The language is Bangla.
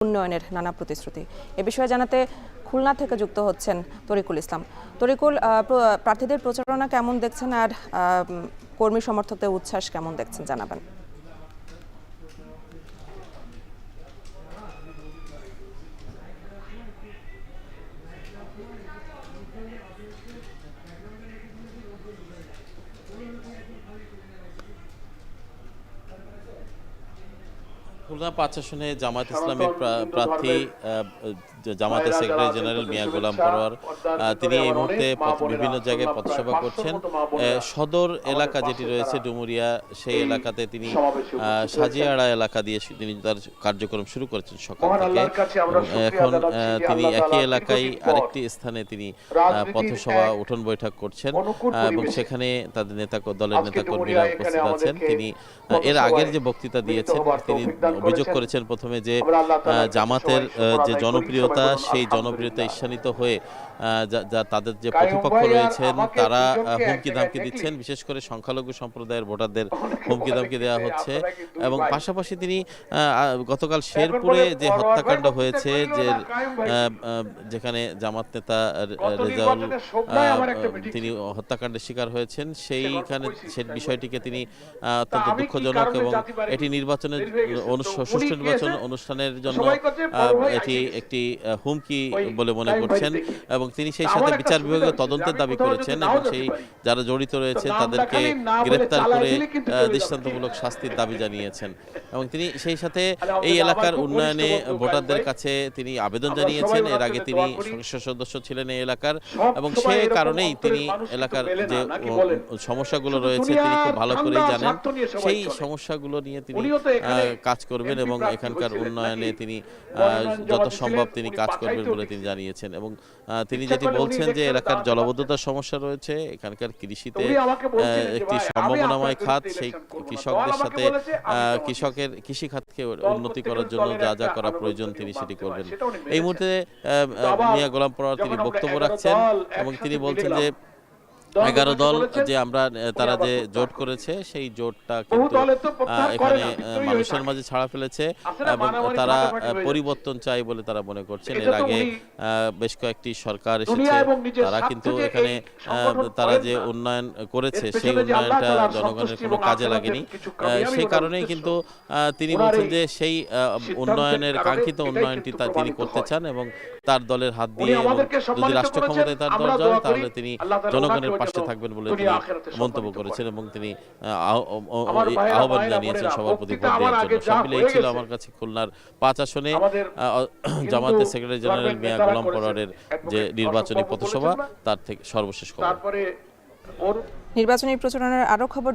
উন্নয়নের নানা প্রতিশ্রুতি। এ বিষয়ে জানাতে খুলনা থেকে যুক্ত হচ্ছেন তরিকুল ইসলাম। তরিকুল, প্রার্থীদের প্রচারণা কেমন দেখছেন আর কর্মী সমর্থকদের উচ্ছ্বাস কেমন দেখছেন জানাবেন। খুলনা ৫ আসনে জামায়াত ইসলামের প্রার্থী জামায়াতের সেক্রেটারি জেনারেল মিয়া গোলাম পরোয়ার তিনি এই মুহূর্তে বিভিন্ন জায়গায় পথসভা করছেন। সদর এলাকা যেটি রয়েছে ডুমুরিয়া, সেই এলাকাতে তিনি সাজিয়াড়া এলাকা দিয়ে তিনি তার কার্যক্রম শুরু করেছেন সকাল থেকে। এখন তিনি একই এলাকায় আরেকটি স্থানে তিনি পথসভা উঠোন বৈঠক করছেন এবং সেখানে তাদের দলের নেতাকর্মীরা উপস্থিত আছেন। তিনি এর আগের যে বক্তৃতা দিয়েছেন তিনি অভিযোগ করেছেন প্রথমে যে জামাতের যে জনপ্রিয়তা, সেই জনপ্রিয়তা ঈর্ষান্বিত হয়ে তাদের যে প্রতিপক্ষ রয়েছেন তারা হুমকি ধামকি দিচ্ছেন, বিশেষ করে সংখ্যালঘু সম্প্রদায়ের ভোটারদের হুমকি ধামকি দেওয়া হচ্ছে। এবং পাশাপাশি তিনি গতকাল শেরপুরে যে হত্যাকাণ্ড হয়েছে, যে যেখানে জামাত নেতা রেজাউল তিনি হত্যাকাণ্ডের শিকার হয়েছেন, সেই বিষয়টিকে তিনি অত্যন্ত দুঃখজনক এবং এটি নির্বাচনের সুষ্ঠু নির্বাচন অনুষ্ঠানের জন্য এটি একটি হুমকি বলে মনে করছেন এবং তিনি সেই সাথে বিচার বিভাগীয় তদন্তের দাবি করেছেন এবং সেই যারা জড়িত রয়েছে তাদেরকে গ্রেফতার করে দৃষ্টান্তমূলক শাস্তির দাবি জানিয়েছেন। এবং তিনি সেই সাথে এই এলাকার উন্নয়নে ভোটারদের কাছে তিনি আবেদন জানিয়েছেন। এর আগে তিনি সংসদ সদস্য ছিলেন এই এলাকার এবং সে কারণেই তিনি এলাকার যে সমস্যাগুলো রয়েছে তিনি খুব ভালো করেই জানেন। সেই সমস্যাগুলো নিয়ে তিনি কাজ করবেন এবং এখানকার উন্নয়নে তিনি যত সম্ভব তিনি কাজ করবেন বলে তিনি জানিয়েছেন। এবং তিনি যেটি বলছেন যে এলাকার জলাবদ্ধতার সমস্যা রয়েছে, এখানকার কৃষিতে একটি সম্ভাবনাময় খাত, সেই কৃষকদের সাথে কৃষি খাতকে উন্নতি করার জন্য যা যা করা প্রয়োজন তিনি সেটি করবেন। এই মুহূর্তে মিয়া গোলাম পরোয়ার তিনি বক্তব্য রাখছেন এবং তিনি বলছেন যে 11 দল যে তারা যে জোট করেছে সেই জোটটা কিন্তু এখানে মানুষের মাঝে ছাড়া ফেলেছে এবং তারা পরিবর্তন চাই বলে তারা মনে করছেন। এর আগে বেশ কয়েকটি সরকার এসেছে, তারা কিন্তু এখানে তারা যে উন্নয়ন করেছে সেই উন্নয়নটা জনগণের কোনো কাজে লাগেনি। সেই কারণেই কিন্তু তিনি বলছেন যে সেই উন্নয়নের কাঙ্ক্ষিত উন্নয়নটি তিনি করতে চান এবং তার দলের হাত দিয়ে যদি রাষ্ট্র ক্ষমতায় তার দল যায় তাহলে তিনি জনগণের পাশে থাকবেন বলে তিনি মন্তব্য করেছেন এবং তিনি আহ্বান জানিয়েছেন সবার প্রতি ভোট দেওয়ার জন্য। সব মিলে এই ছিল আমার কাছে খুলনার ৫ আসনে জামায়াতের সেক্রেটারি জেনারেল মিয়া গোলাম পরোয়ারের যে নির্বাচনী পথসভা তার থেকে সর্বশেষ খবর। নির্বাচনী প্রচারণার আরো খবর